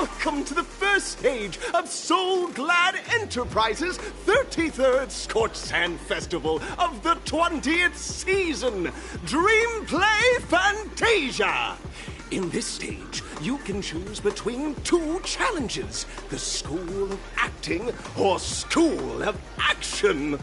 Welcome to the first stage of Soul Glad Enterprises' 33rd Scorched Sand Festival of the 20th season, Dream Play Fantasia. In this stage, you can choose between two challenges, the School of Acting or School of Action.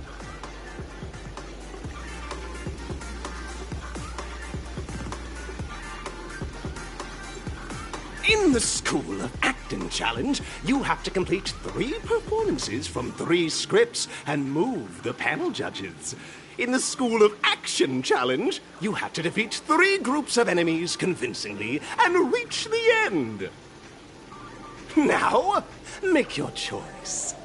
In the School of Acting Challenge, you have to complete 3 performances from 3 scripts and move the panel judges. In the School of Action Challenge, you have to defeat 3 groups of enemies convincingly and reach the end. Now, make your choice.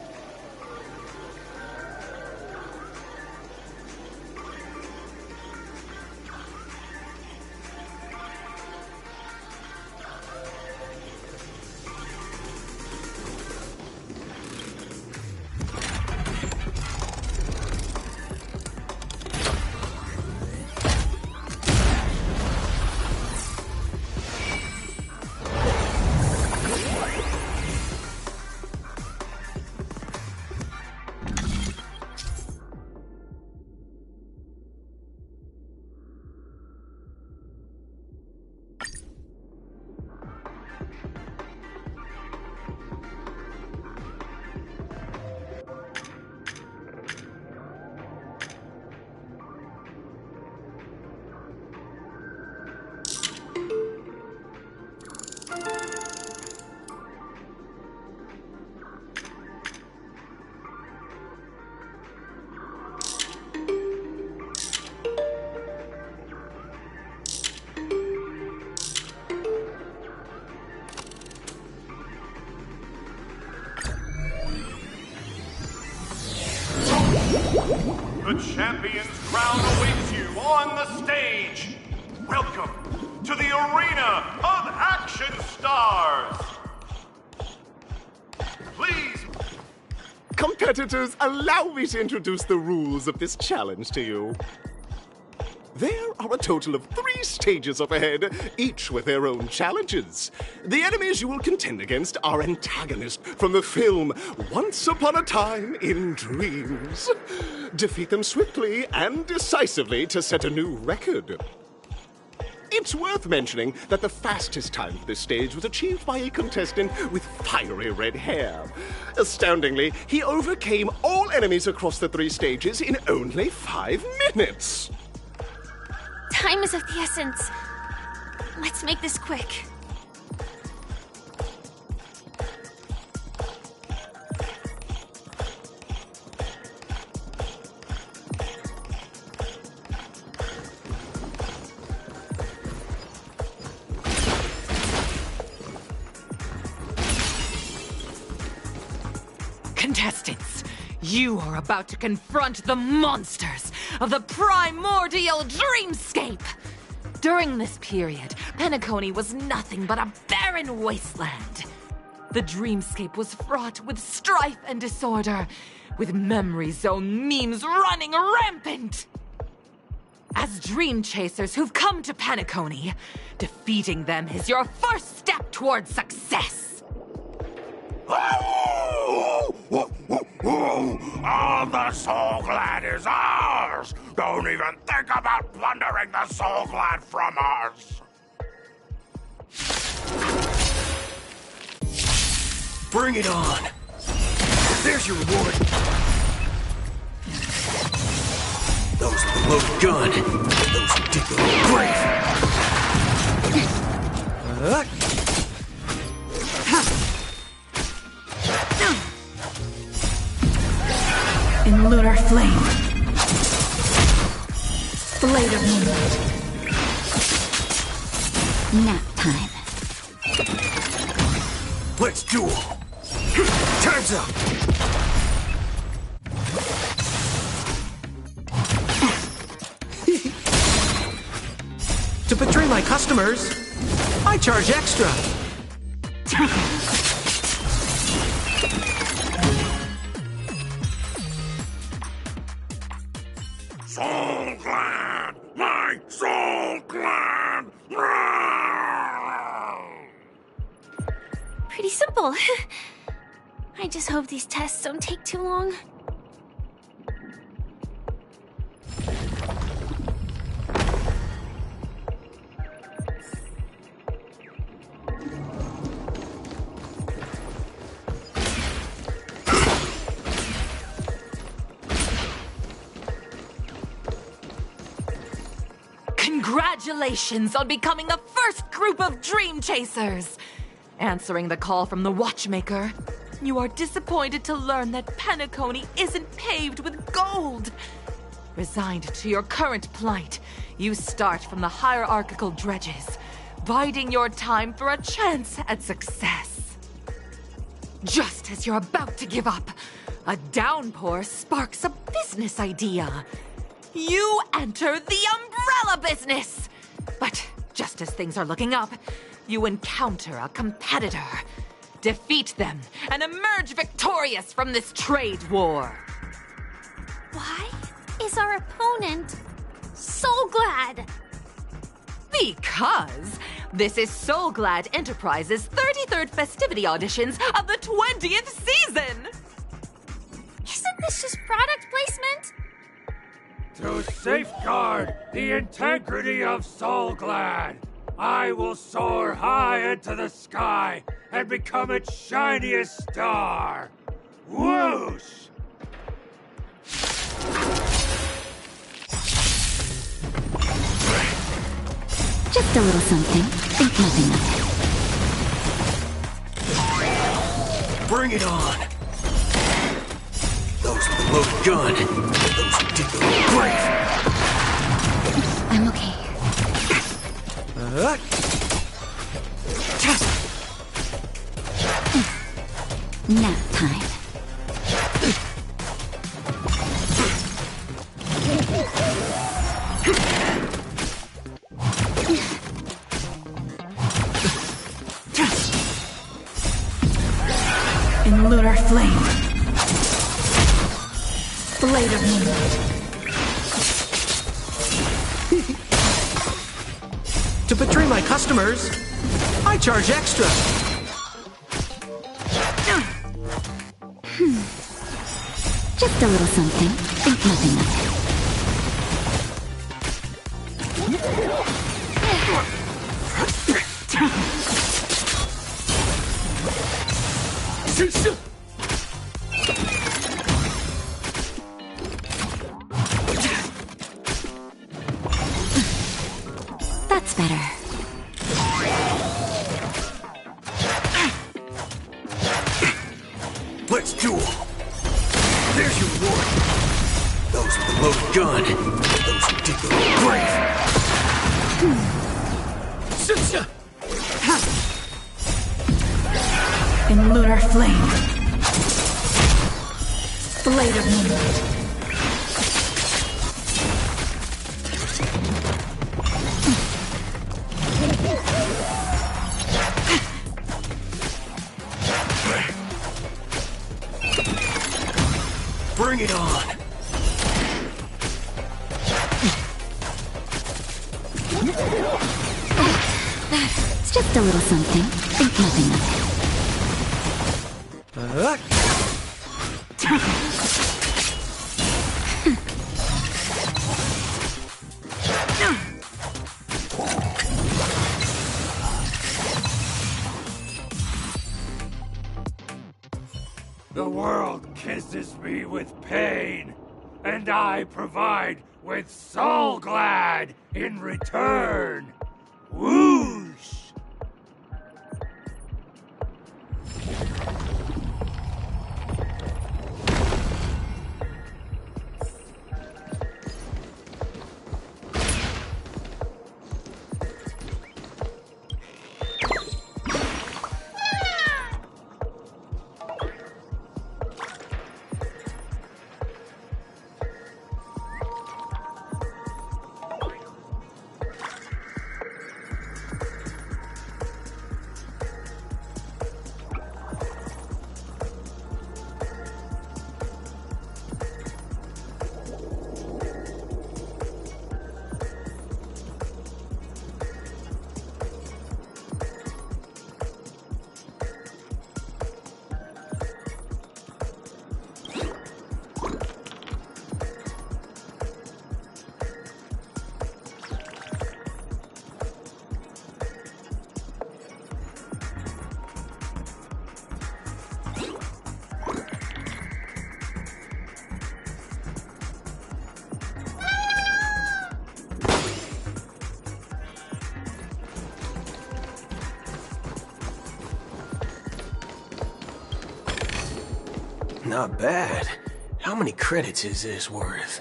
The champion's crown awaits you on the stage. Welcome to the Arena of Action Stars. Please. Competitors, allow me to introduce the rules of this challenge to you. There are a total of 3 stages up ahead, each with their own challenges. The enemies you will contend against are antagonists from the film Once Upon a Time in Dreams. Defeat them swiftly and decisively to set a new record. It's worth mentioning that the fastest time for this stage was achieved by a contestant with fiery red hair. Astoundingly, he overcame all enemies across the 3 stages in only 5 minutes. Time is of the essence. Let's make this quick. Contestants, you are about to confront the monsters of the primordial dreamscape. During this period, Penacony was nothing but a barren wasteland. The dreamscape was fraught with strife and disorder, with memory zone memes running rampant. As dream chasers who've come to Penacony, defeating them is your first step towards success. All the Soul Glad is ours! Don't even think about plundering the Soul Glad from us! Bring it on! There's your reward! Those with the loaded gun! Those who dig their own grave! In lunar flame. Blade of moonlight. Nap time. Let's duel! Time's up! To betray my customers, I charge extra. Soul Glad! My Soul Glad! Pretty simple. I just hope these tests don't take too long. Congratulations on becoming the first group of Dream Chasers! Answering the call from the Watchmaker, you are disappointed to learn that Penacony isn't paved with gold. Resigned to your current plight, you start from the hierarchical dredges, biding your time for a chance at success. Just as you're about to give up, a downpour sparks a business idea. You enter the umbrella business! But just as things are looking up, you encounter a competitor. Defeat them and emerge victorious from this trade war. Why is our opponent so glad? Because this is So Glad Enterprises' 33rd festivity auditions of the 20th season! Isn't this just product placement? To safeguard the integrity of Soul Glad, I will soar high into the sky and become its shiniest star. Whoosh! Just a little something. Think nothing of it. Bring it on! Those with the loaded gun, those who dig the grave. I'm okay. Nap time. In lunar flame. Blade of moonlight. To betray my customers, I charge extra. Just a little something. Think nothing of it. That's better. Let's duel. There's your reward. Those with the loaded gun, those who dig the grave. In lunar flame. Blade of moonlight. Bring it on! It's just a little something. Think nothing of it. The world kisses me with pain, and I provide with Soul Glad in return. Whoosh! Not bad. How many credits is this worth?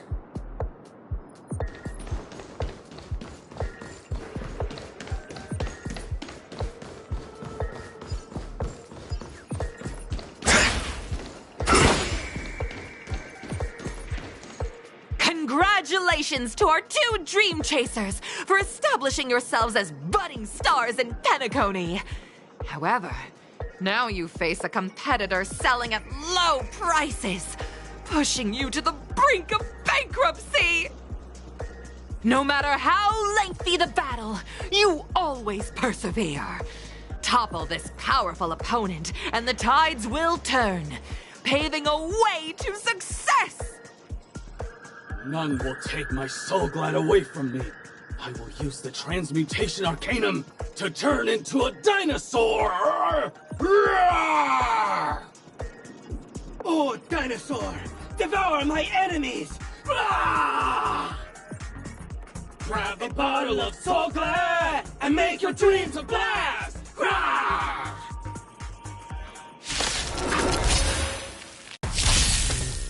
Congratulations to our 2 Dream Chasers for establishing yourselves as budding stars in Penacony. However, now you face a competitor selling at low prices, pushing you to the brink of bankruptcy. No matter how lengthy the battle, you always persevere. Topple this powerful opponent, and the tides will turn, paving a way to success. None will take my soul glad away from me. I will use the transmutation arcanum to turn into a dinosaur! Oh, dinosaur! Devour my enemies! Grab a bottle of Soul Glad and make your dreams a blast!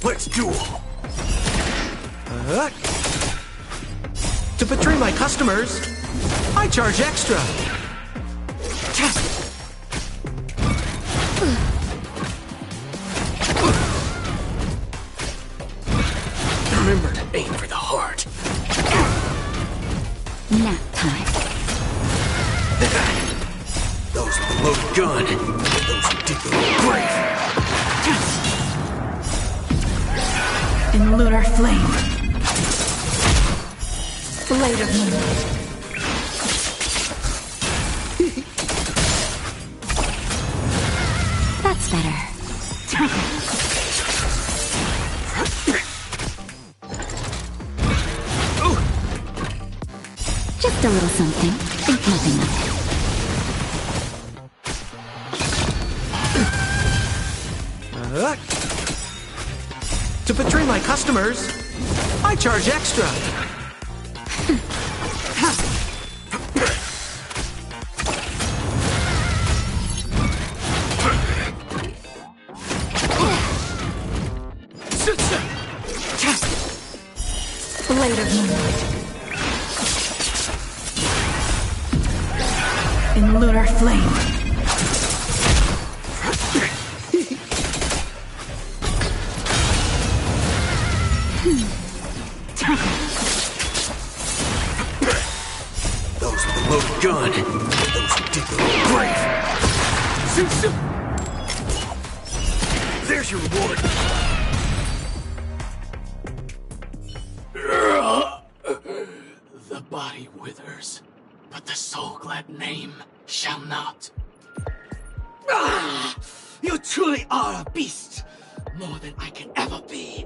Let's duel! To betray my customers, I charge extra. Remember to aim for the heart. Nap time. Those with the loaded gun. Those who dig the grave. In lunar flame. Blade of moonlight. That's better. Just a little something. Think nothing of it. To betray my customers, I charge extra. Blade of moonlight. In lunar flame. Those with the loaded gun. Those who dig the grave. There's your reward. The body withers, but the Soul Glad name shall not. You truly are a beast! More than I can ever be!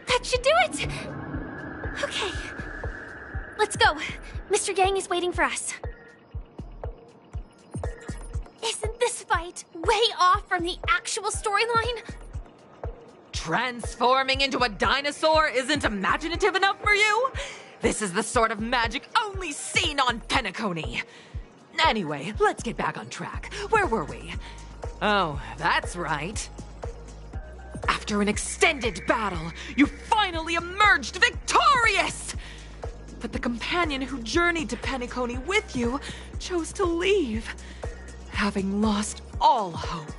That should do it! Okay. Let's go. Mr. Yang is waiting for us. Isn't this fight way off from the actual storyline? Transforming into a dinosaur isn't imaginative enough for you? This is the sort of magic only seen on Penacony. Anyway, let's get back on track. Where were we? Oh, that's right. After an extended battle, you finally emerged victorious! But the companion who journeyed to Penacony with you chose to leave, having lost all hope.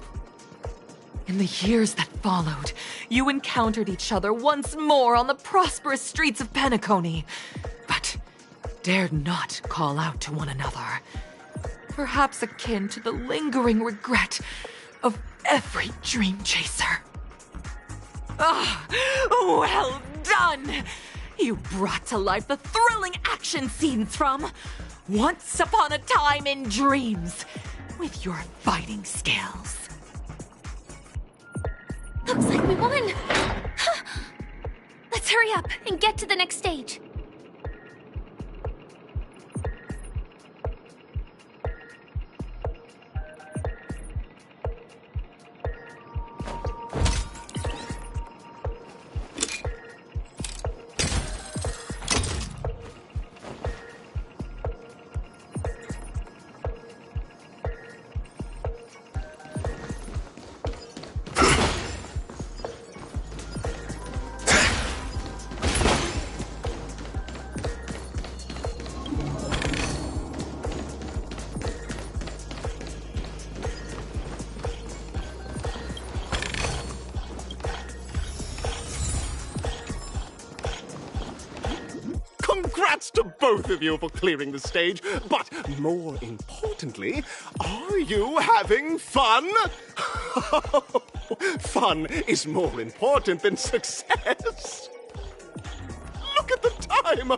In the years that followed, you encountered each other once more on the prosperous streets of Penacony, but dared not call out to one another. Perhaps akin to the lingering regret of every dream chaser. Ah, well done! You brought to life the thrilling action scenes from Once Upon a Time in Dreams with your fighting skills. Looks like we won! Let's hurry up and get to the next stage. Congrats to both of you for clearing the stage, but more importantly, are you having fun? Fun is more important than success. Look at the time!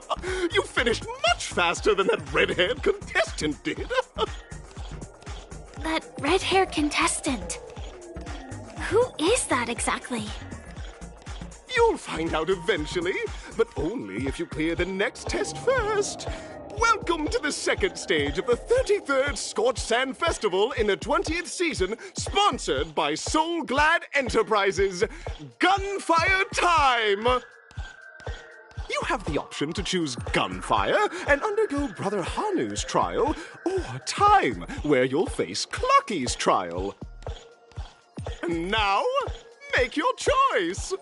You finished much faster than that red-haired contestant did. That red-haired contestant. Who is that exactly? You'll find out eventually, but only if you clear the next test first. Welcome to the second stage of the 33rd Scorched Sand Festival in the 20th season, sponsored by Soul Glad Enterprises. Gunfire time! You have the option to choose gunfire and undergo Brother Hanu's trial, or time, where you'll face Clucky's trial. And now, make your choice!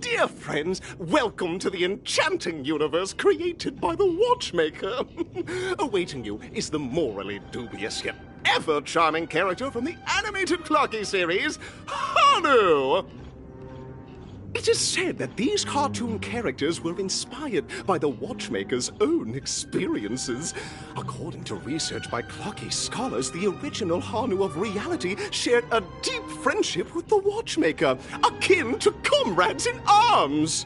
Dear friends, welcome to the enchanting universe created by the Watchmaker. Awaiting you is the morally dubious yet ever charming character from the animated Clocky series, Hanu! It is said that these cartoon characters were inspired by the Watchmaker's own experiences. According to research by Clocky scholars, the original Hanu of reality shared a deep friendship with the Watchmaker, akin to comrades in arms.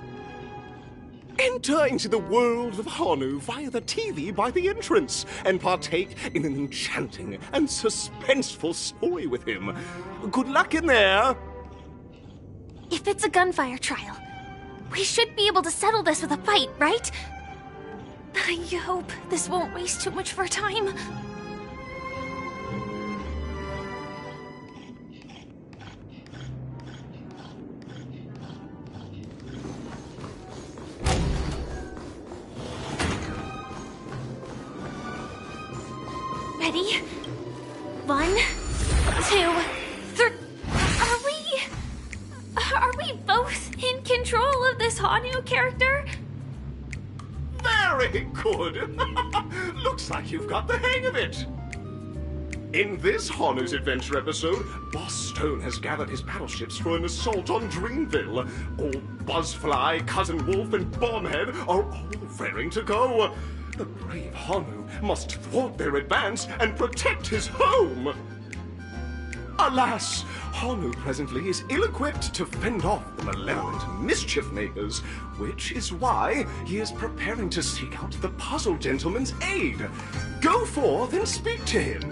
Enter into the world of Hanu via the TV by the entrance and partake in an enchanting and suspenseful story with him. Good luck in there! If it's a gunfire trial, we should be able to settle this with a fight, right? I hope this won't waste too much of our time. Ready? 1, 2, 3. Are we both in control of this Hanu character? Very good! Looks like you've got the hang of it! In this Hanu's Adventure episode, Boss Stone has gathered his battleships for an assault on Dreamville. Old Buzzfly, Cousin Wolf, and Bombhead are all raring to go. The brave Hanu must thwart their advance and protect his home! Alas, Hanu presently is ill-equipped to fend off the malevolent mischief makers, which is why he is preparing to seek out the Puzzle Gentleman's aid. Go forth and speak to him.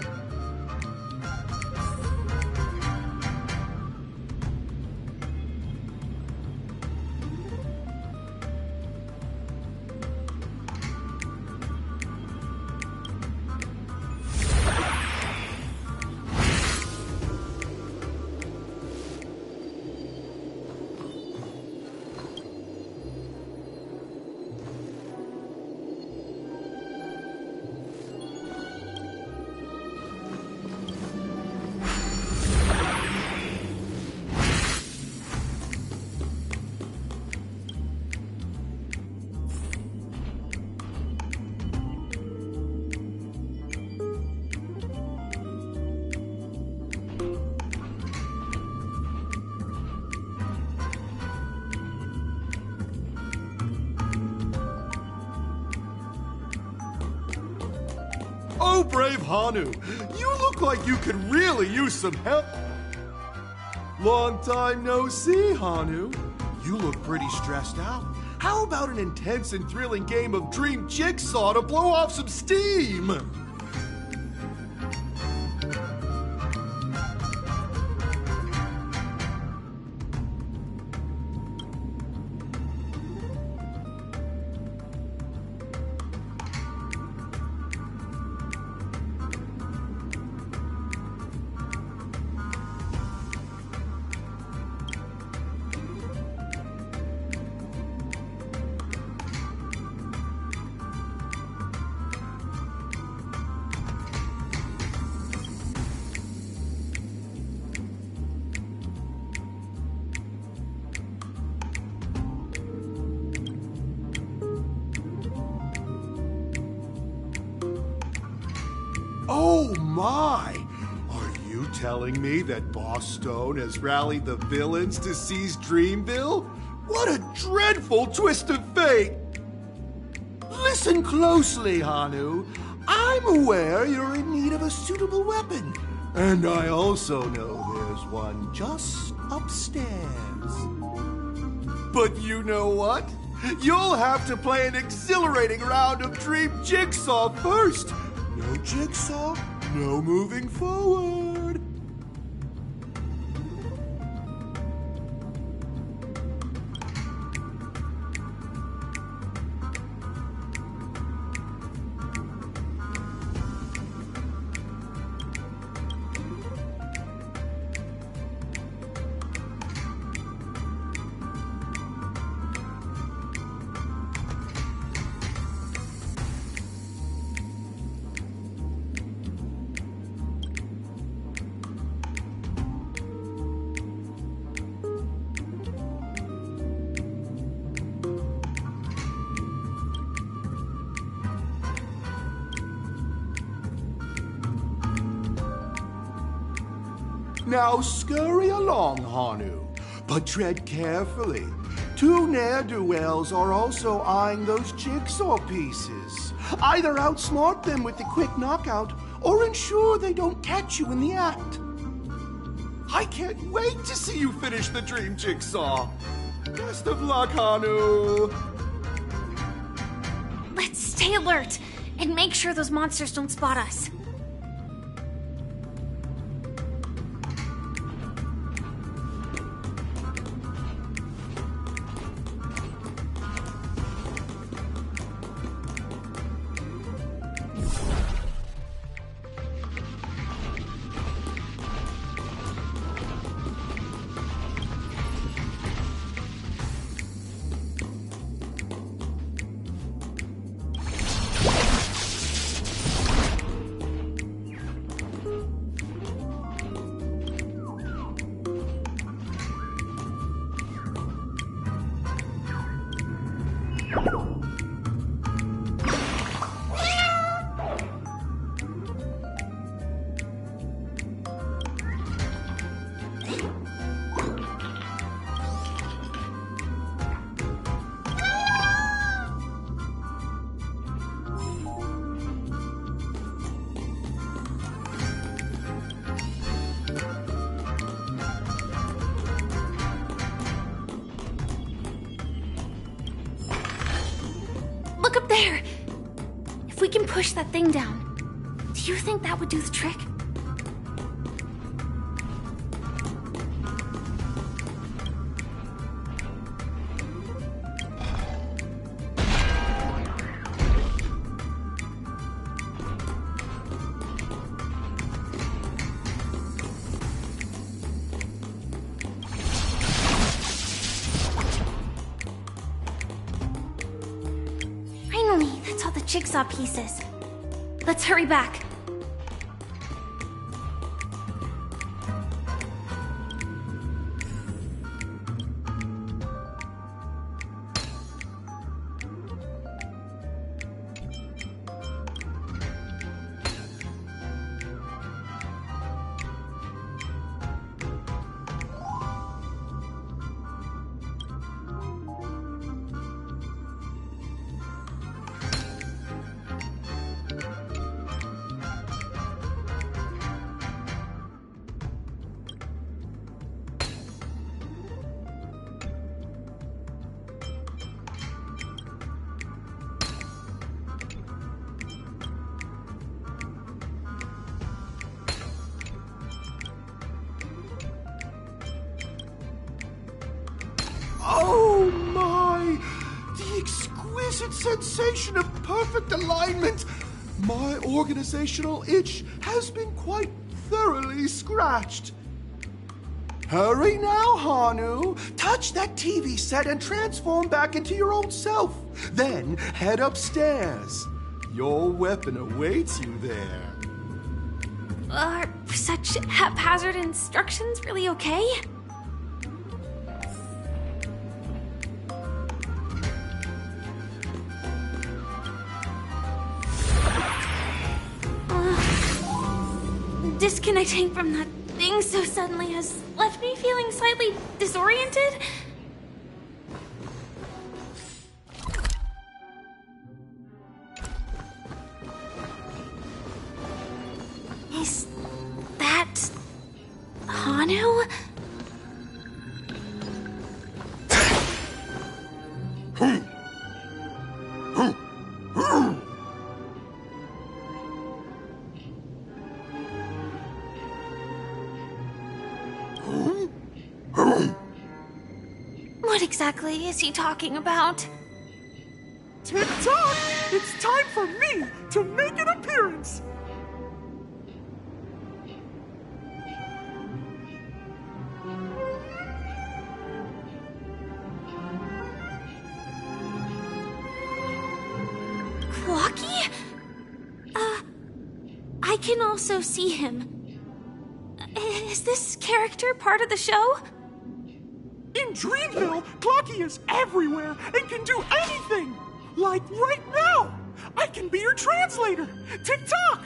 Oh, brave Hanu, you look like you could really use some help. Long time no see, Hanu. You look pretty stressed out. How about an intense and thrilling game of Dream Jigsaw to blow off some steam? Oh my! Are you telling me that Boss Stone has rallied the villains to seize Dreamville? What a dreadful twist of fate! Listen closely, Hanu. I'm aware you're in need of a suitable weapon. And I also know there's one just upstairs. But you know what? You'll have to play an exhilarating round of Dream Jigsaw first. No Jigsaw, no moving forward. Now scurry along, Hanu, but tread carefully. Two ne'er-do-wells are also eyeing those jigsaw pieces. Either outsmart them with the quick knockout, or ensure they don't catch you in the act. I can't wait to see you finish the Dream Jigsaw. Best of luck, Hanu. Let's stay alert and make sure those monsters don't spot us. Look up there! If we can push that thing down, do you think that would do the trick? That's all the jigsaw pieces. Let's hurry back. Oh my! The exquisite sensation of perfect alignment! My organizational itch has been quite thoroughly scratched. Hurry now, Hanu! Touch that TV set and transform back into your old self. Then head upstairs. Your weapon awaits you there. Are such haphazard instructions really okay? disconnecting from that thing so suddenly has left me feeling slightly disoriented. Is that Hanu? What exactly is he talking about? Tick-tock! It's time for me to make an appearance! Clocky? I can also see him. Is this character part of the show? In Dreamville, Clocky is everywhere and can do anything! Like right now! I can be your translator! Tick-tock!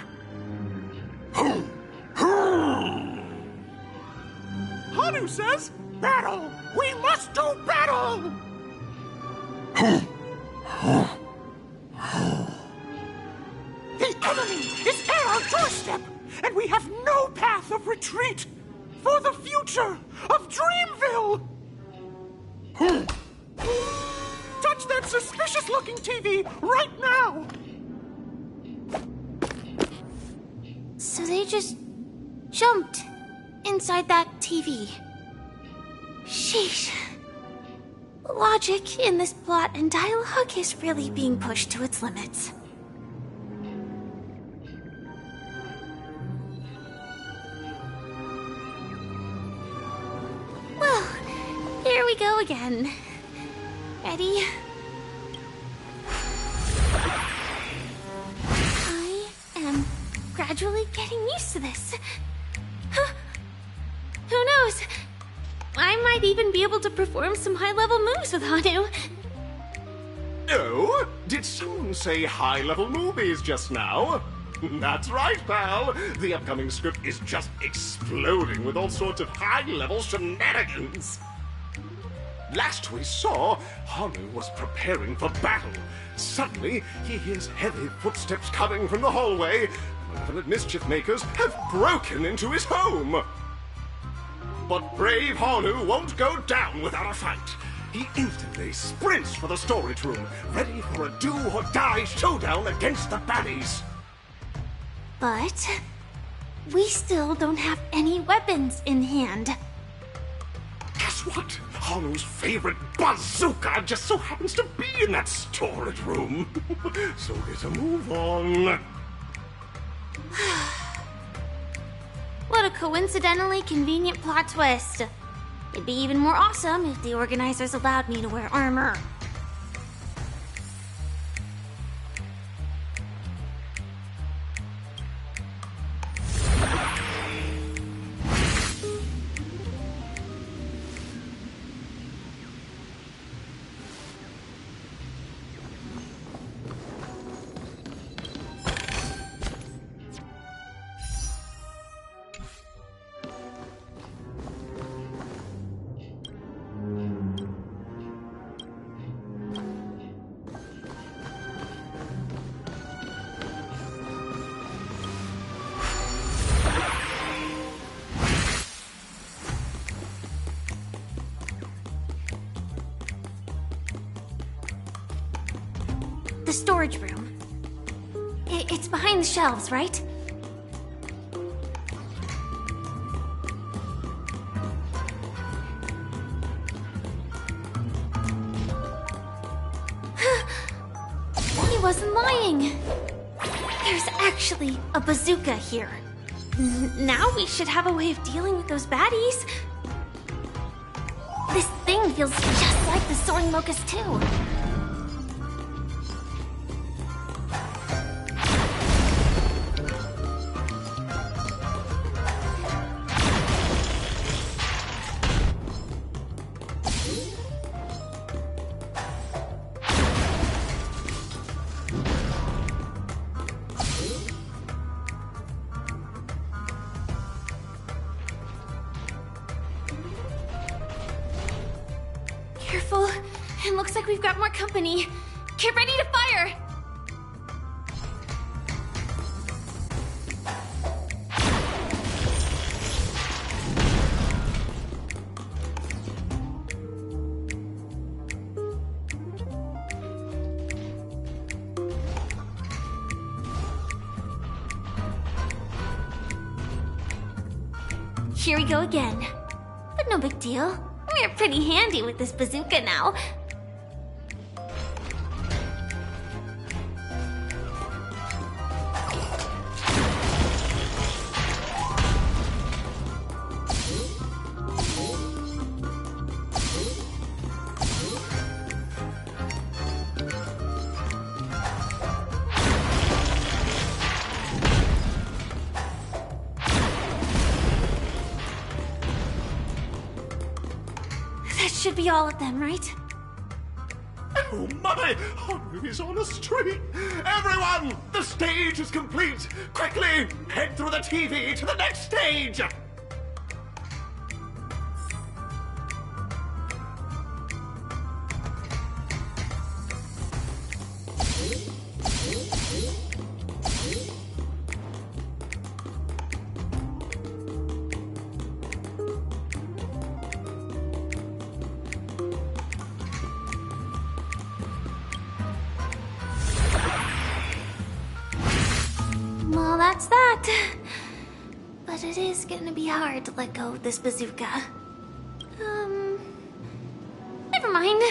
Hanu says, battle! We must do battle! The enemy is at our doorstep, and we have no path of retreat for the future of Dreamville! Touch that suspicious-looking TV right now! So they just jumped inside that TV. Sheesh. Logic in this plot and dialogue is really being pushed to its limits. Well, here we go again. Ready? I am gradually getting used to this. Huh. Who knows? I might even be able to perform some high-level moves with Hanu. Oh? Did someone say high-level movies just now? That's right, pal. The upcoming script is just exploding with all sorts of high-level shenanigans. Last we saw, Hanu was preparing for battle. Suddenly, he hears heavy footsteps coming from the hallway. Malevolent mischief makers have broken into his home. But brave Hanu won't go down without a fight. He instantly sprints for the storage room, ready for a do-or-die showdown against the baddies. But we still don't have any weapons in hand. Guess what? Hanu's favorite bazooka just so happens to be in that storage room. So get a move on. What a coincidentally convenient plot twist. It'd be even more awesome if the organizers allowed me to wear armor. The storage room. It's behind the shelves, right? He wasn't lying. There's actually a bazooka here. Now we should have a way of dealing with those baddies. This thing feels just like the Soaring Locust too. like we've got more company. Get ready to fire! Here we go again. But no big deal. We're pretty handy with this bazooka now. Should be all of them, right? Oh my! Haru is on a street! Everyone! The stage is complete! Quickly! Head through the TV to the next stage! Well, that's that. But it is gonna be hard to let go of this bazooka. Never mind.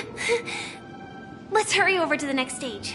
Let's hurry over to the next stage.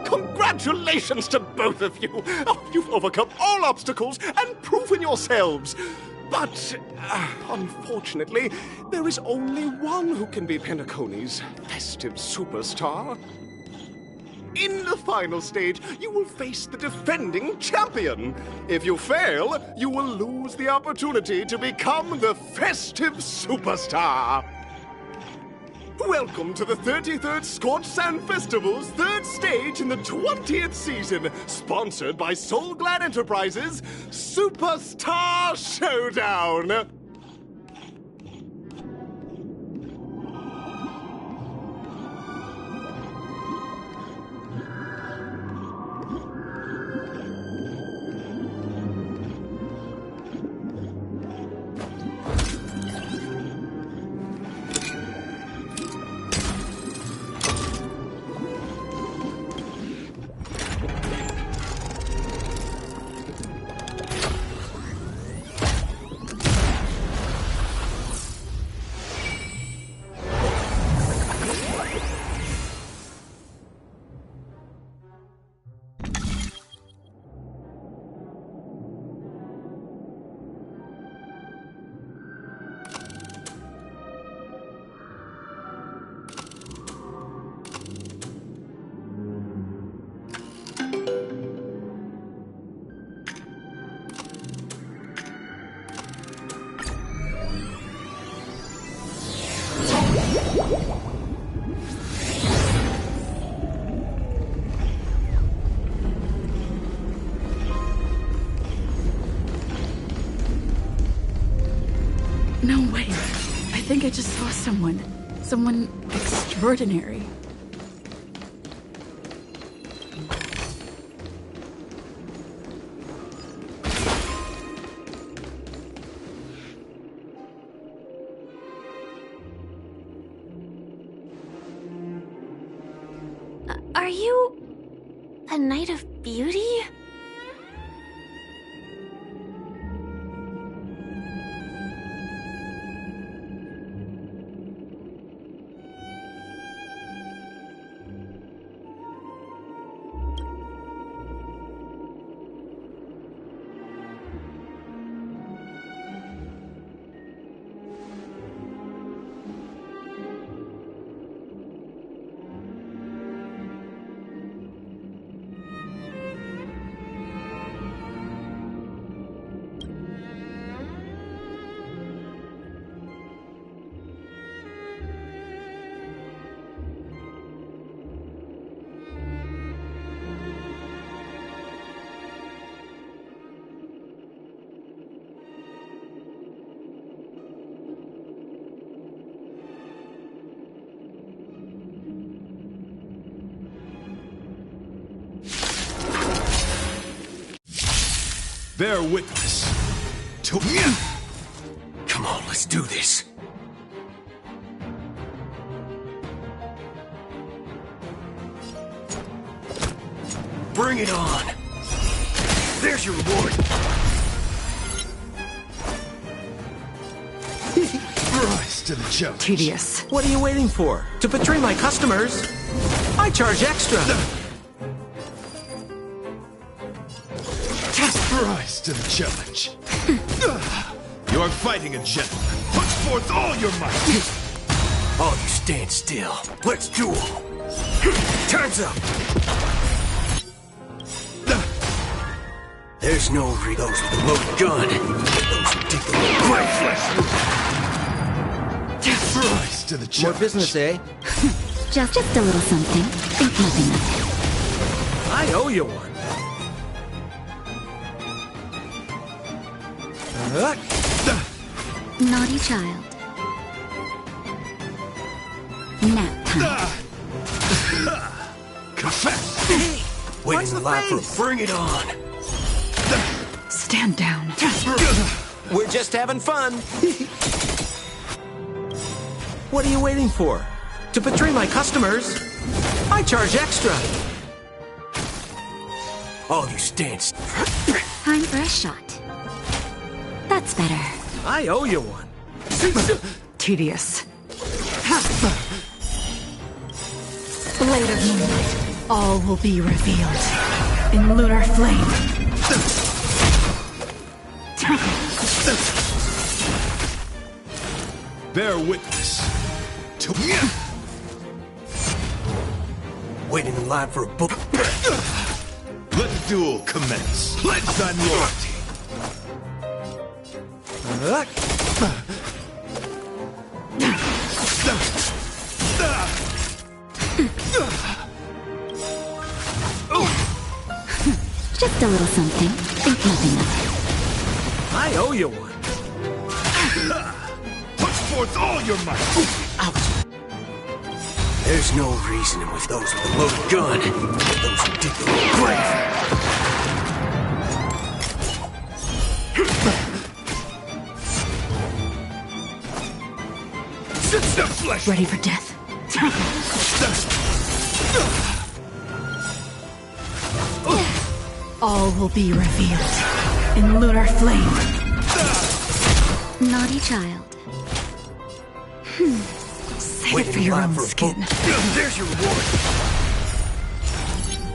Congratulations to both of you! Oh, you've overcome all obstacles and proven yourselves! But, unfortunately, there is only one who can be Penacony's festive superstar. In the final stage, you will face the defending champion. If you fail, you will lose the opportunity to become the festive superstar. Welcome to the 33rd Scorched Sand Festival's third stage in the 20th season, sponsored by Soul Glad Enterprises' Superstar Showdown! No way. I think I just saw someone. Someone extraordinary. Are you a Knight of Beauty? Bear witness to... Come on, let's do this. Bring it on. There's your reward. Rise to the challenge. Tedious. What are you waiting for? To betray my customers, I charge extra. Rise to the challenge. You are fighting a gentleman. Put forth all your might. All you stand still. Let's duel. Time's up. There's no those with a loaded gun. Those who dig the grave. Rise to the challenge. More business, eh? Just a little something. Think nothing of it. I owe you one. Naughty child. Nap time. Confess. Waiting in line for bring it on. Stand down. We're just having fun. What are you waiting for? To betray my customers, I charge extra. All you stand still. Time for a shot. That's better. I owe you one. Tedious. Blade of moonlight. All will be revealed in lunar flame. Bear witness to... Waiting in line for a book. Let the duel commence. Pledge thine loyalty. Just a little something. Think nothing of it. I owe you one. Put forth all your might. Ouch. There's no reasoning with those with a loaded gun. Those who dig the grave. The flesh. Ready for death? All will be revealed in lunar flame. Naughty child. Save it for your own skin. There's your reward.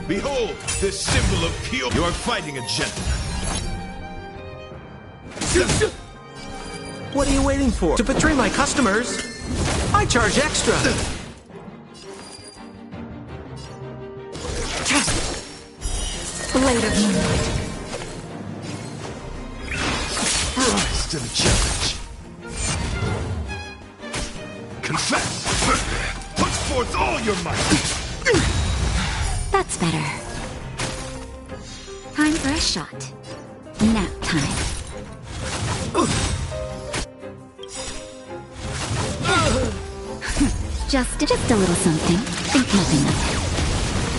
Behold, this symbol of pure... You are fighting a gentleman. What are you waiting for? To betray my customers, I charge extra. Blade of moonlight. Rise to the challenge. Confess. Put forth all your might. That's better. Time for a shot. Nap time. Just a little something. Think nothing of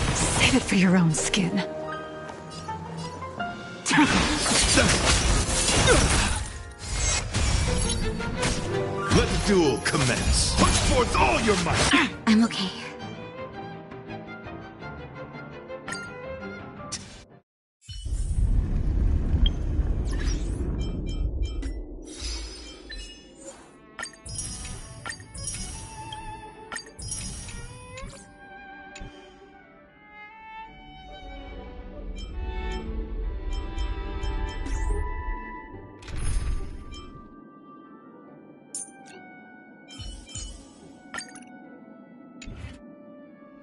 it. Save it for your own skin. Let the duel commence. Put forth all your might. I'm okay.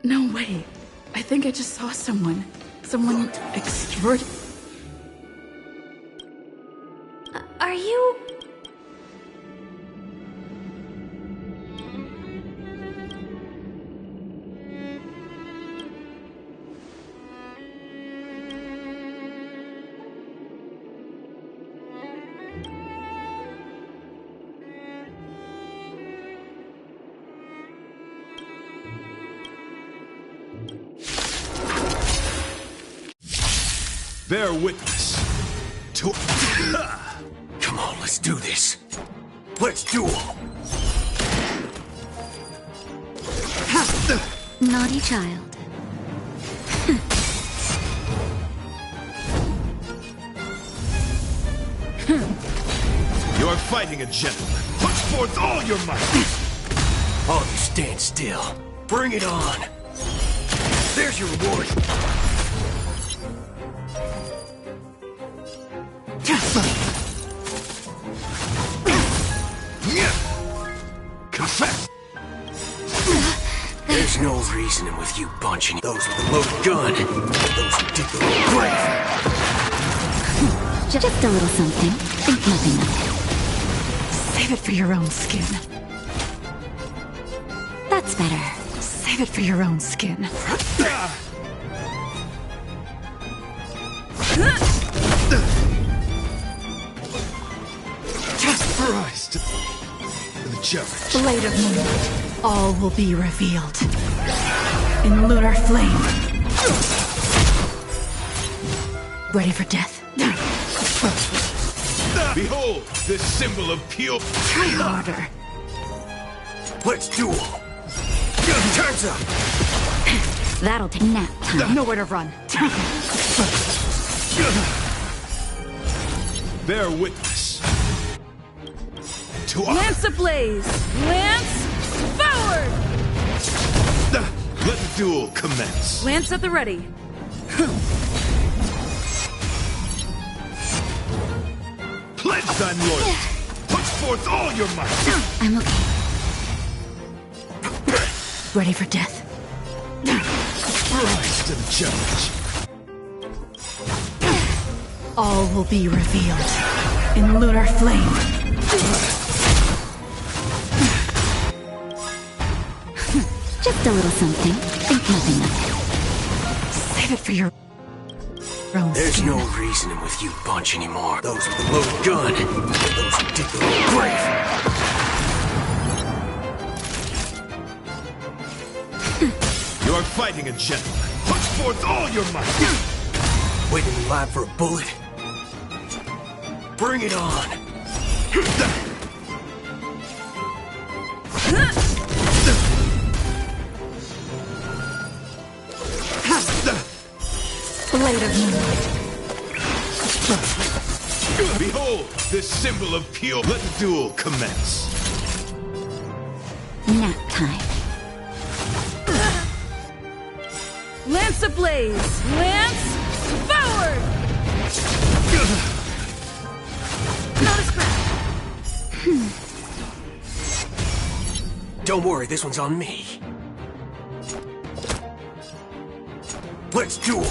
No way. I think I just saw someone. Someone extraordinary. Are you... Bear witness Come on, let's do this. Let's duel. Naughty child. You're fighting a gentleman. Put forth all your might. All you stand still. Bring it on. There's your reward. Confess. There's no reasoning with you bunching those with a loaded gun. Those who dig the grave. Just a little something. Think nothing of it. Save it for your own skin. That's better. Save it for your own skin. Rise to the challenge. Blade of Moonlight. All will be revealed. In lunar flame. Ready for death. Behold, this symbol of pure... Try harder. Let's duel. Time's up. That'll take nap time. Nowhere to run. Bear witness. To Lance ablaze! Lance forward! Let the duel commence. Lance at the ready. Pledge thine loyalty. Put forth all your might. I'm okay. Ready for death. Rise to the challenge. All will be revealed. In lunar flame. Just a little something. Think nothing of it. Save it for your own There's skin. no reasoning with you bunch anymore. Those with a loaded gun. Those who dig the grave. You are fighting a gentleman. Put forth all your might. Waiting in line for a bullet. Bring it on. Blade of Moonlight. Behold, this symbol of pure... Let the duel commence. Nap time. Lance ablaze! Lance forward! Not a scratch. Don't worry, this one's on me. Let's duel.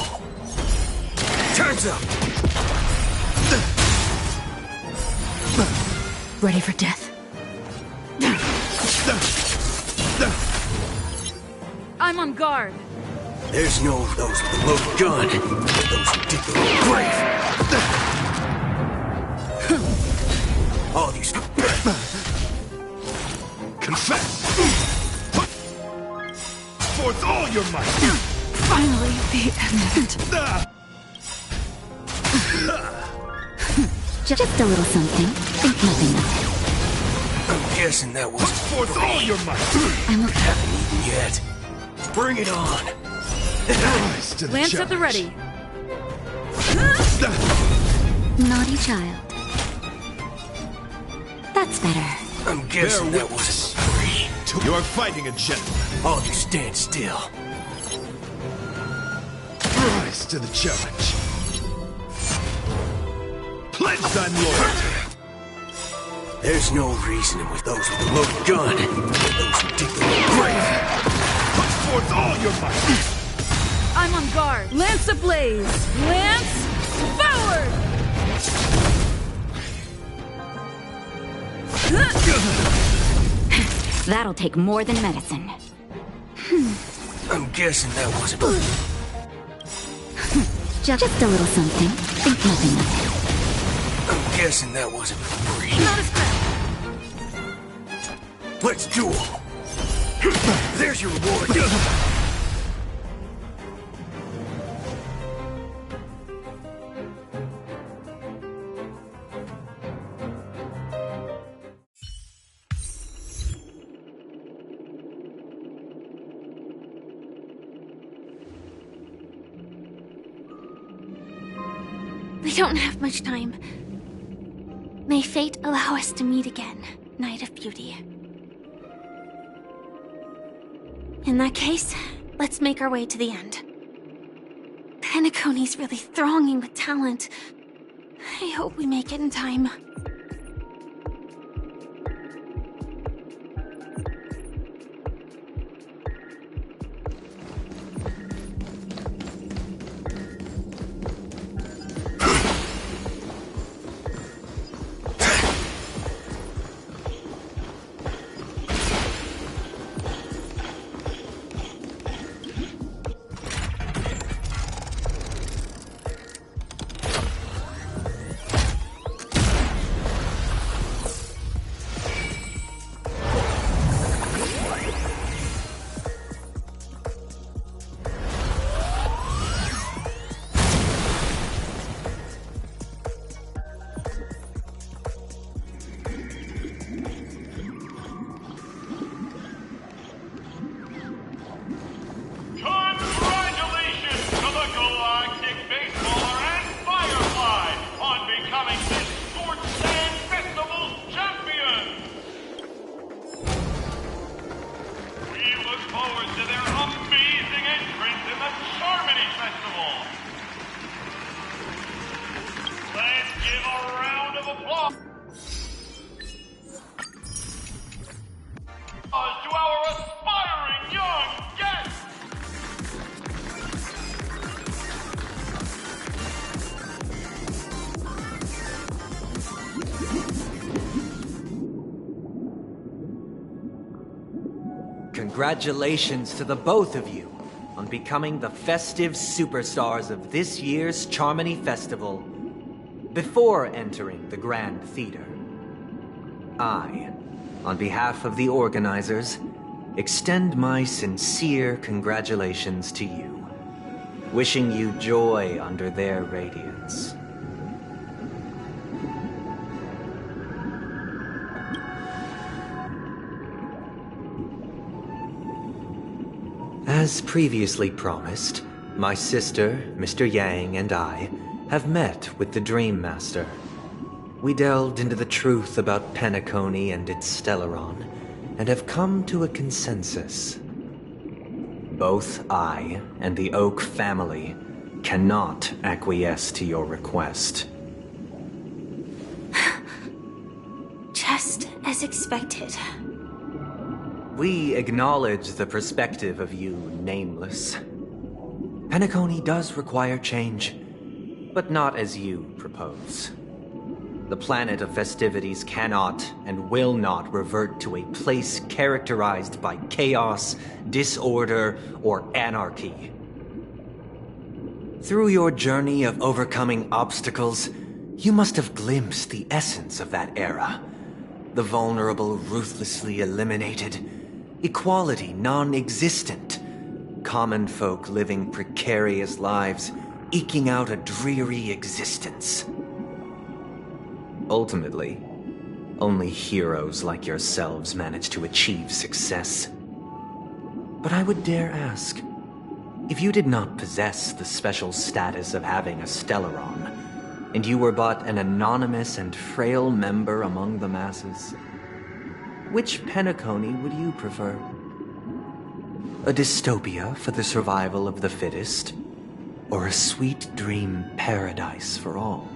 Time's up. Ready for death. I'm on guard. There's no those with a loaded gun. Those who dig the grave. All these... Confess. Put forth all your might. Finally, the end. Just a little something. Think nothing of it. I'm guessing that was... Put forth all your might. I'm okay. Haven't eaten yet. Bring it on. Rise to the Lance at the challenge. ready. Naughty child. That's better. I'm guessing that was free. You are fighting a gentleman. All you stand still. Rise to the challenge. Pledge thine loyalty. There's no reasoning with those with a loaded gun. Those who dig the grave. Put forth all your might. I'm on guard. Lance ablaze! Lance forward! That'll take more than medicine. I'm guessing that wasn't... Just a little something. Think nothing of it. I'm guessing that wasn't free. Not a scratch. Let's duel. There's your reward. don't have much time. May fate allow us to meet again, Knight of Beauty. In that case, let's make our way to the end. Penacony's really thronging with talent. I hope we make it in time. Congratulations to the both of you on becoming the festive superstars of this year's Charmony Festival. Before entering the Grand Theater, I, on behalf of the organizers, extend my sincere congratulations to you, wishing you joy under their radiance. As previously promised, my sister, Mr. Yang, and I have met with the Dream Master. We delved into the truth about Penacony and its Stellaron, and have come to a consensus. Both I and the Oak family cannot acquiesce to your request. Just as expected. We acknowledge the perspective of you, Nameless. Penacony does require change, but not as you propose. The planet of festivities cannot and will not revert to a place characterized by chaos, disorder, or anarchy. Through your journey of overcoming obstacles, you must have glimpsed the essence of that era. The vulnerable ruthlessly eliminated, equality non-existent, common folk living precarious lives, eking out a dreary existence. Ultimately, only heroes like yourselves manage to achieve success. But I would dare ask, if you did not possess the special status of having a Stellaron, and you were but an anonymous and frail member among the masses, which Penacony would you prefer? A dystopia for the survival of the fittest, or a sweet dream paradise for all?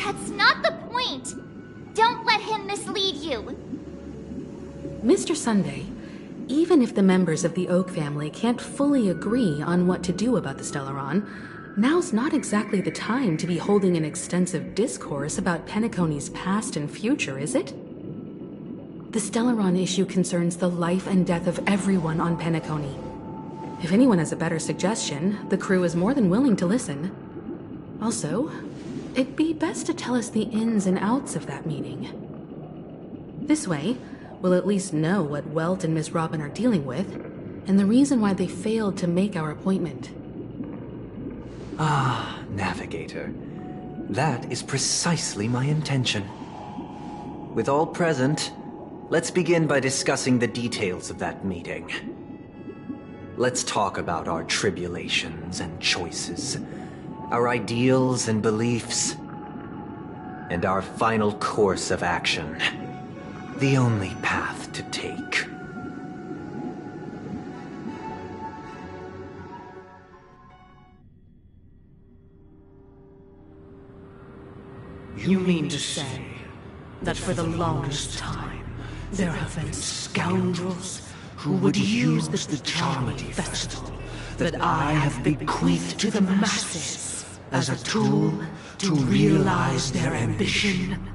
That's not the point! Don't let him mislead you! Mr. Sunday, even if the members of the Oak family can't fully agree on what to do about the Stellaron, now's not exactly the time to be holding an extensive discourse about Penacony's past and future, is it? The Stellaron issue concerns the life and death of everyone on Penacony. If anyone has a better suggestion, the crew is more than willing to listen. Also, it'd be best to tell us the ins and outs of that meeting. This way, we'll at least know what Welt and Miss Robin are dealing with, and the reason why they failed to make our appointment. Ah, Navigator. That is precisely my intention. With all present, let's begin by discussing the details of that meeting. Let's talk about our tribulations and choices, our ideals and beliefs, and our final course of action. The only path to take. You mean to say that for the longest time, there have been scoundrels who would use the Charmity Festival that I have bequeathed to the masses as a tool to realize their ambition?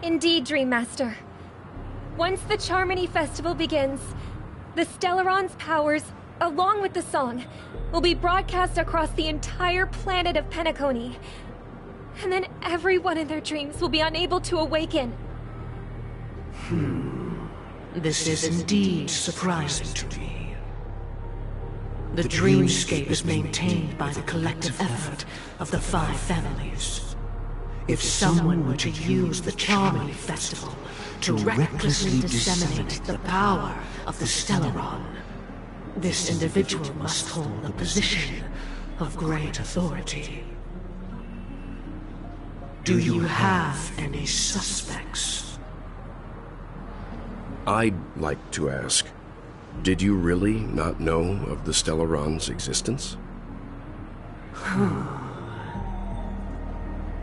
Indeed, Dream Master. Once the Charmony Festival begins, the Stellaron's powers, along with the song, will be broadcast across the entire planet of Penacony. And then everyone in their dreams will be unable to awaken. This is indeed surprising to me. The dreamscape is maintained by the collective effort of the 5 families. If someone were to use the Charmony Festival to recklessly disseminate the power of the Stellaron, this individual must hold a position of great authority. Do you have any suspects? I'd like to ask, did you really not know of the Stellaron's existence?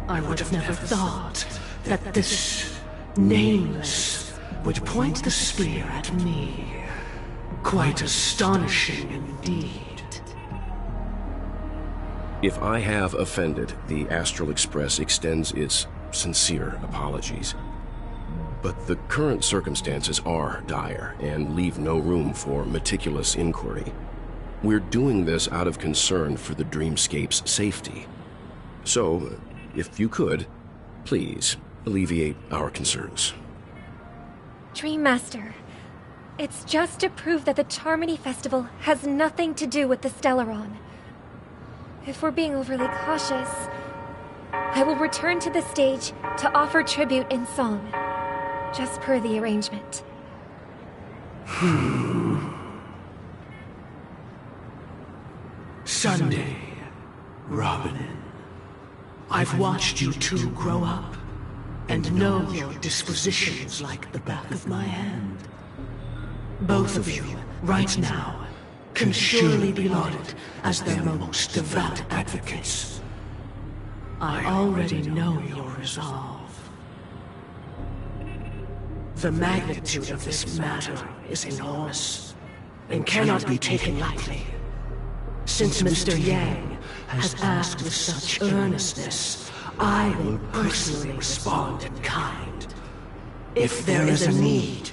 I would have never thought that this Nameless would point the spear at me. Quite astonishing indeed. If I have offended, the Astral Express extends its sincere apologies. But the current circumstances are dire and leave no room for meticulous inquiry. We're doing this out of concern for the Dreamscape's safety. So, if you could, please alleviate our concerns. Dream Master, it's just to prove that the Charmony Festival has nothing to do with the Stellaron. If we're being overly cautious, I will return to the stage to offer tribute in song, just per the arrangement. Sunday, Robin, I've watched you two grow up and know your dispositions like the back of my hand. Both of you, right now, can surely be lauded as their most devout advocates. I already know your resolve. The magnitude of this matter is enormous and cannot be taken lightly. Since Mr. Yang has asked with such earnestness, I will personally respond in kind. If there is a need,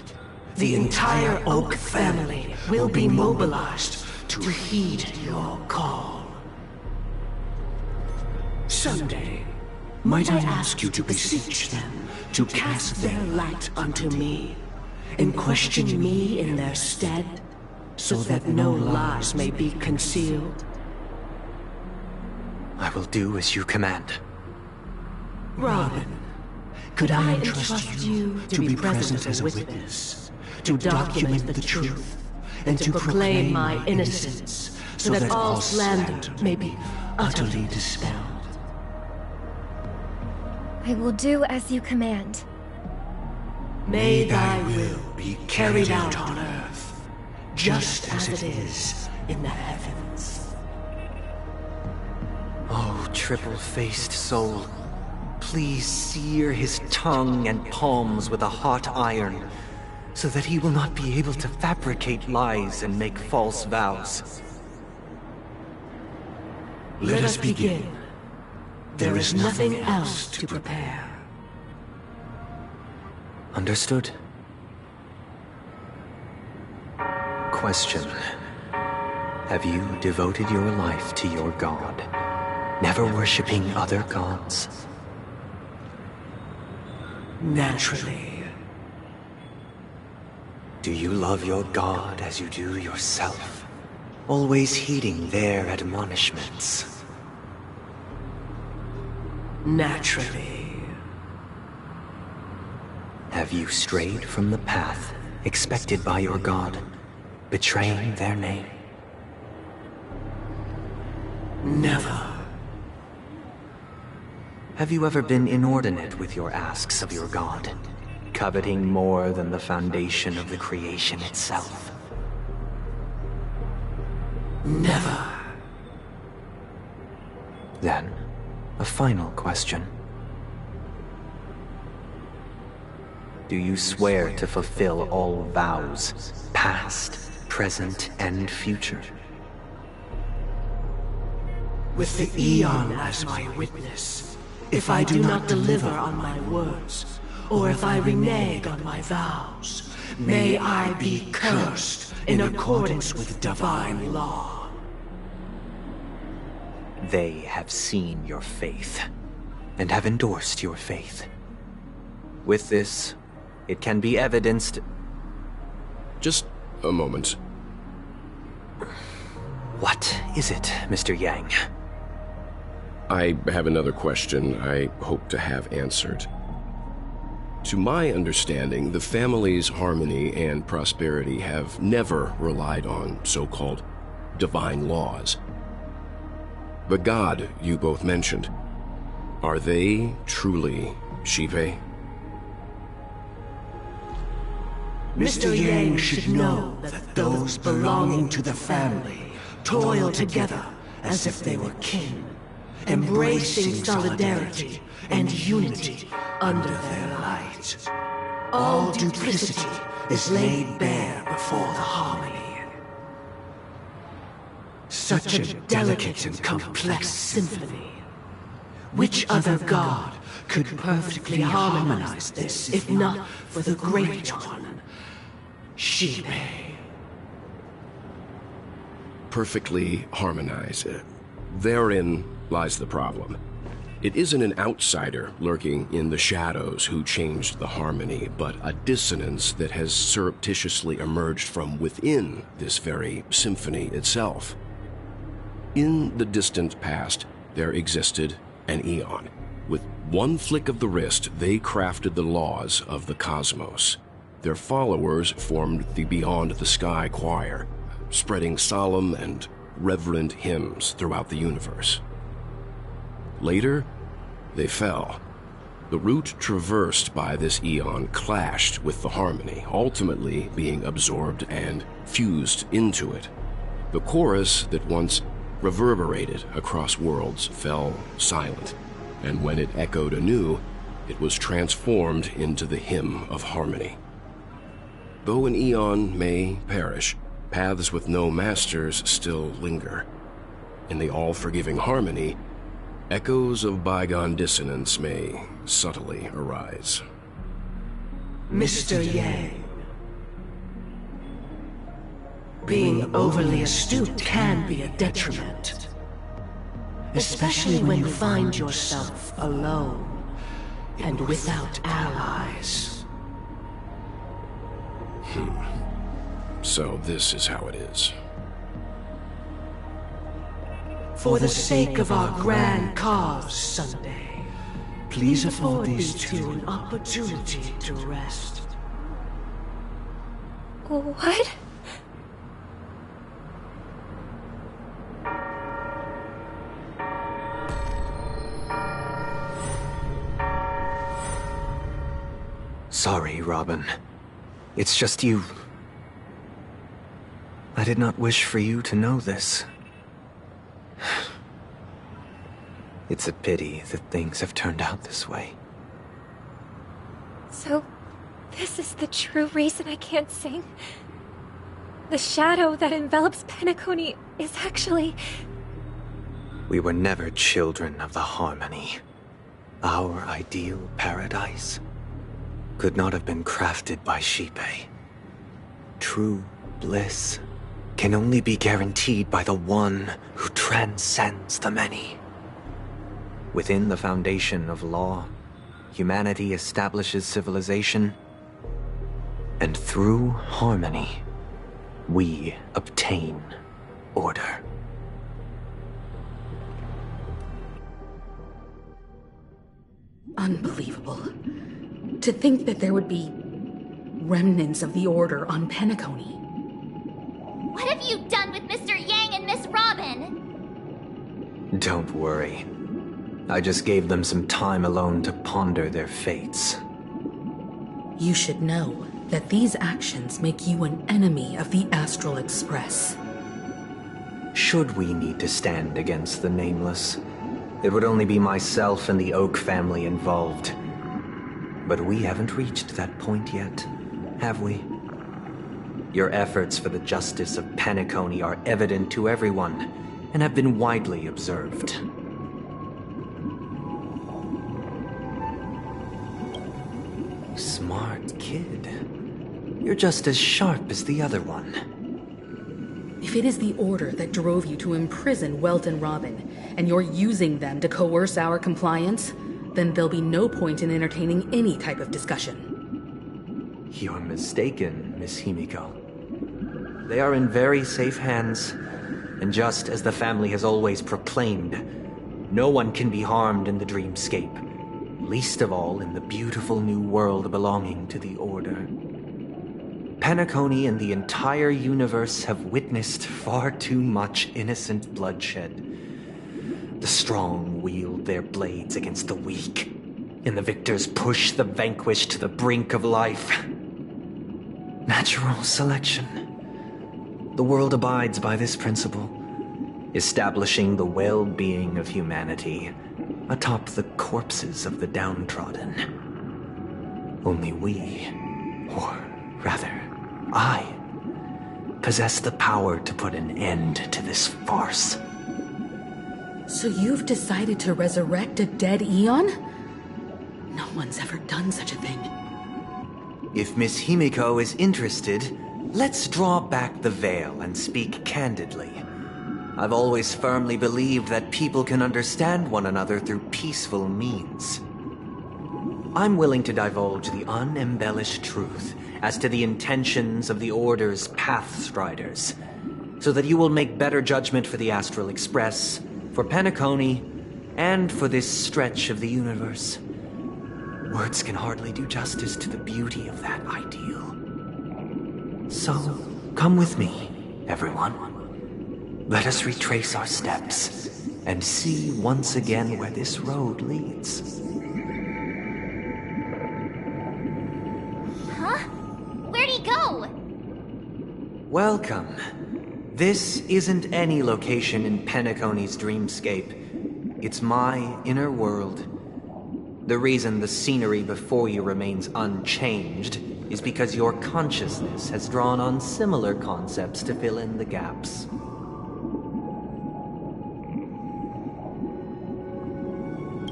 the entire Oak family will be mobilized to heed your call. Sunday, might I ask you to beseech them to cast their light unto me, and question me in their stead, so that no lies may be concealed? I will do as you command. Robin, could I entrust you to be present as a witness, to document the truth, and to proclaim my innocence, so that all slander may be utterly dispelled? I will do as you command. May thy will be carried out on earth, just as it is in the heavens. Oh, triple-faced soul, please sear his tongue and palms with a hot iron, so that he will not be able to fabricate lies and make false vows. Let us begin. There is nothing else to prepare. Understood. Question. Have you devoted your life to your god, never worshipping other gods? Naturally. Do you love your god as you do yourself, always heeding their admonishments? Naturally. have you strayed from the path expected by your god, betraying their name? Never. Have you ever been inordinate with your asks of your god, coveting more than the foundation of the creation itself? Never. Then, a final question. Do you swear to fulfill all vows, past, present, and future? With the Eon as my witness, if I do not deliver on my words, or if I renege on my vows, may I be cursed in accordance with divine law. They have seen your faith, and have endorsed your faith. With this, it can be evidenced... Just a moment. What is it, Mr. Yang? I have another question I hope to have answered. To my understanding, the family's harmony and prosperity have never relied on so-called divine laws. The god you both mentioned, are they truly Shipe? Mr. Yang should know that those belonging to the family toil together as if they were kin, embracing solidarity and unity under their light. All duplicity is laid bare before the harmony. Such a delicate and complex symphony. Which other god could perfectly harmonize this, if not for the Great One, Shipe? Perfectly harmonize. Therein lies the problem. It isn't an outsider lurking in the shadows who changed the harmony, but a dissonance that has surreptitiously emerged from within this very symphony itself. In the distant past, there existed an Eon. With one flick of the wrist, they crafted the laws of the cosmos. Their followers formed the Beyond the Sky Choir, spreading solemn and reverent hymns throughout the universe. Later, they fell. The route traversed by this Eon clashed with the harmony, ultimately being absorbed and fused into it. The chorus that once reverberated across worlds fell silent, and when it echoed anew, it was transformed into the hymn of harmony. Though an Eon may perish, paths with no masters still linger. In the all-forgiving harmony, echoes of bygone dissonance may subtly arise. Mr. Yang, being overly astute can be a detriment, especially when you find yourself alone and without allies. So this is how it is. For the sake of our grand cause, Sunday, please afford these two an opportunity to rest. What? Sorry, Robin. It's just you. I did not wish for you to know this. It's a pity that things have turned out this way. So, this is the true reason I can't sing? The shadow that envelops Penacony is actually... We were never children of the harmony. Our ideal paradise could not have been crafted by Shipe. True bliss can only be guaranteed by the one who transcends the many. Within the foundation of law, humanity establishes civilization, and through harmony, we obtain order. Unbelievable. To think that there would be remnants of the Order on Penacony. What have you done with Mr. Yang and Miss Robin? Don't worry. I just gave them some time alone to ponder their fates. You should know that these actions make you an enemy of the Astral Express. Should we need to stand against the Nameless, it would only be myself and the Oak family involved. But we haven't reached that point yet, have we? Your efforts for the justice of Penacony are evident to everyone, and have been widely observed. Smart kid. You're just as sharp as the other one. If it is the Order that drove you to imprison Welt and Robin, and you're using them to coerce our compliance, then there'll be no point in entertaining any type of discussion. You're mistaken, Miss Himiko. They are in very safe hands, and just as the family has always proclaimed, no one can be harmed in the dreamscape, least of all in the beautiful new world belonging to the Order. Penacony and the entire universe have witnessed far too much innocent bloodshed. The strong wield their blades against the weak, and the victors push the vanquished to the brink of life. Natural selection. The world abides by this principle, establishing the well-being of humanity atop the corpses of the downtrodden. Only we, or rather, I, possess the power to put an end to this farce. So you've decided to resurrect a dead Eon? No one's ever done such a thing. If Miss Himiko is interested, let's draw back the veil and speak candidly. I've always firmly believed that people can understand one another through peaceful means. I'm willing to divulge the unembellished truth as to the intentions of the Order's Pathstriders, so that you will make better judgment for the Astral Express, for Penacony, and for this stretch of the universe. Words can hardly do justice to the beauty of that ideal. So, come with me, everyone. Let us retrace our steps, and see once again where this road leads. Huh? Where'd he go? Welcome. This isn't any location in Penacony's dreamscape. It's my inner world. The reason the scenery before you remains unchanged is because your consciousness has drawn on similar concepts to fill in the gaps.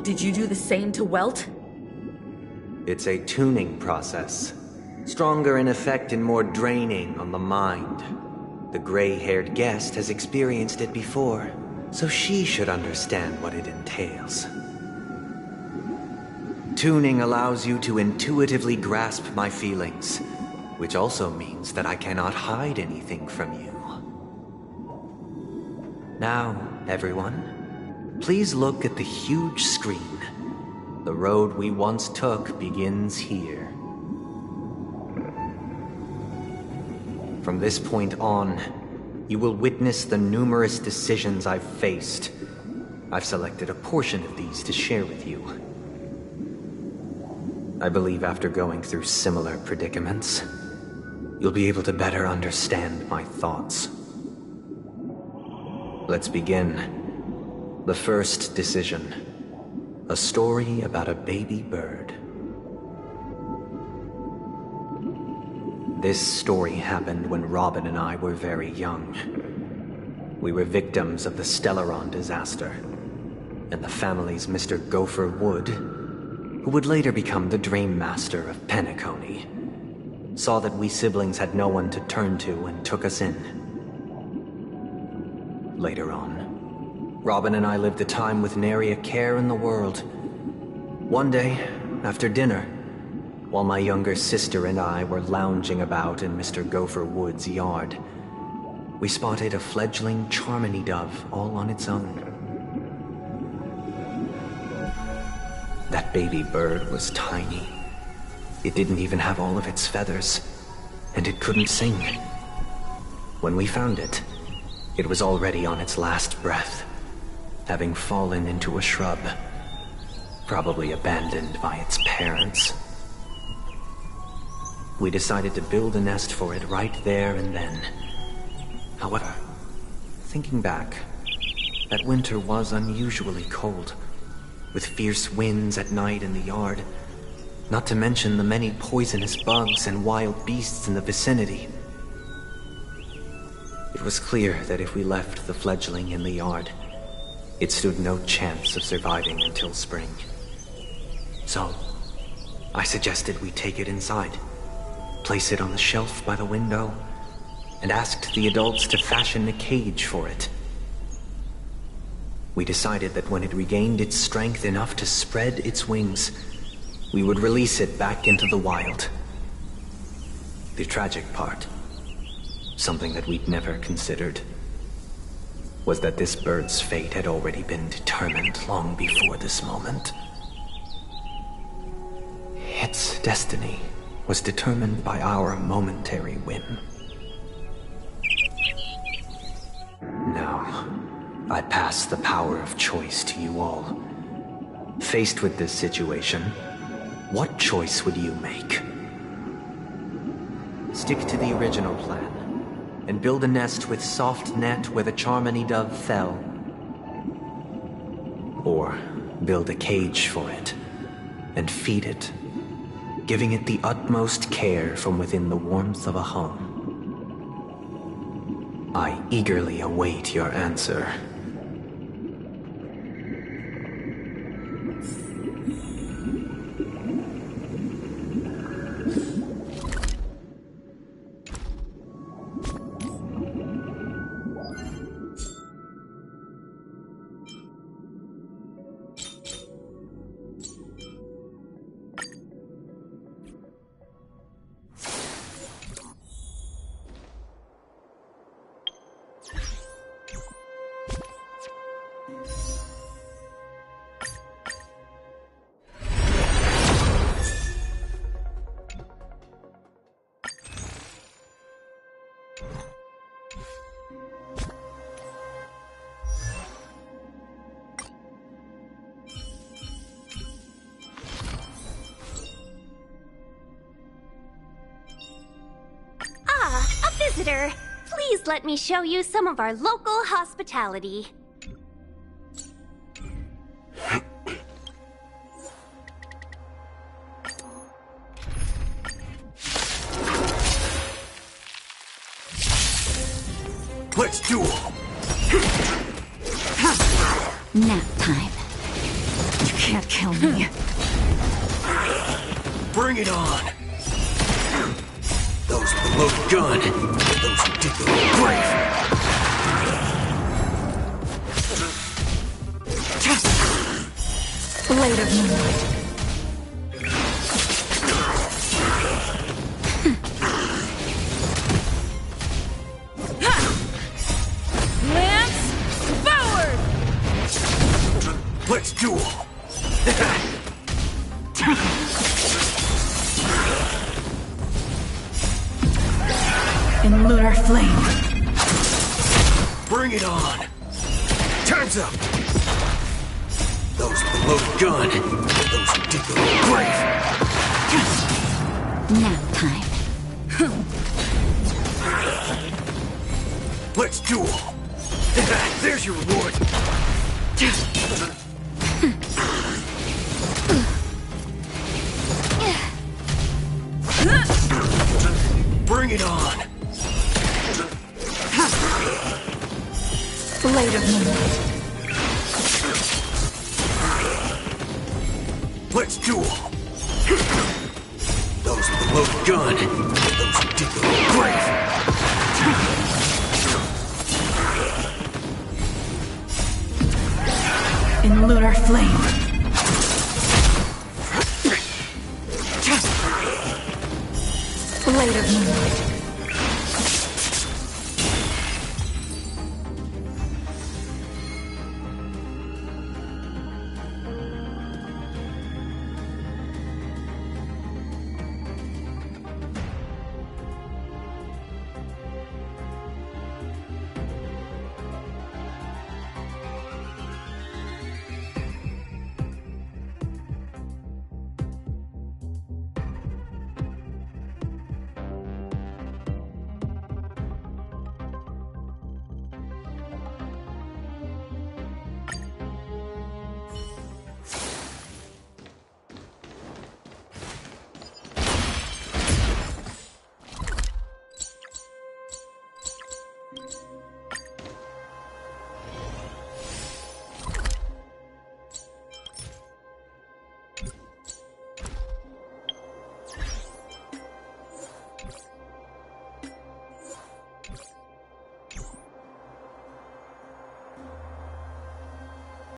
Did you do the same to Welt? It's a tuning process. Stronger in effect and more draining on the mind. The gray-haired guest has experienced it before, so she should understand what it entails. Tuning allows you to intuitively grasp my feelings, which also means that I cannot hide anything from you. Now, everyone, please look at the huge screen. The road we once took begins here. From this point on, you will witness the numerous decisions I've faced. I've selected a portion of these to share with you. I believe after going through similar predicaments, you'll be able to better understand my thoughts. Let's begin. The first decision. A story about a baby bird. This story happened when Robin and I were very young. We were victims of the Stellaron disaster, and the family's Mr. Gopher Wood, who would later become the Dream Master of Penacony, saw that we siblings had no one to turn to and took us in. Later on, Robin and I lived a time with nary a care in the world. One day, after dinner, while my younger sister and I were lounging about in Mr. Gopher Wood's yard, we spotted a fledgling Charmony dove all on its own. That baby bird was tiny, It didn't even have all of its feathers, and it couldn't sing. When we found it, it was already on its last breath, having fallen into a shrub, probably abandoned by its parents. We decided to build a nest for it right there and then. However, thinking back, that winter was unusually cold, with fierce winds at night in the yard, not to mention the many poisonous bugs and wild beasts in the vicinity. It was clear that if we left the fledgling in the yard, it stood no chance of surviving until spring. So, I suggested we take it inside, place it on the shelf by the window, and asked the adults to fashion a cage for it. We decided that when it regained its strength enough to spread its wings, we would release it back into the wild. The tragic part, something that we'd never considered, was that this bird's fate had already been determined long before this moment. Its destiny was determined by our momentary whim. Now, I pass the power of choice to you all. Faced with this situation, what choice would you make? Stick to the original plan, and build a nest with soft net where the Charmony dove fell. Or build a cage for it, and feed it, giving it the utmost care from within the warmth of a home. I eagerly await your answer. Visitor, please let me show you some of our local hospitality. Let's duel! Nap time. You can't kill me. Bring it on! Those with the loaded gun, those who dig their own grave. Blade of moonlight. Lance, forward! Let's duel! In lunar flame. Bring it on! Time's up! Those with the loaded gun, those who dig their own grave. Nap time. Let's duel! There's your reward! Bring it on! Blade of moonlight. Let's duel! Those with the loaded gun, those who dig their own grave. In lunar flame.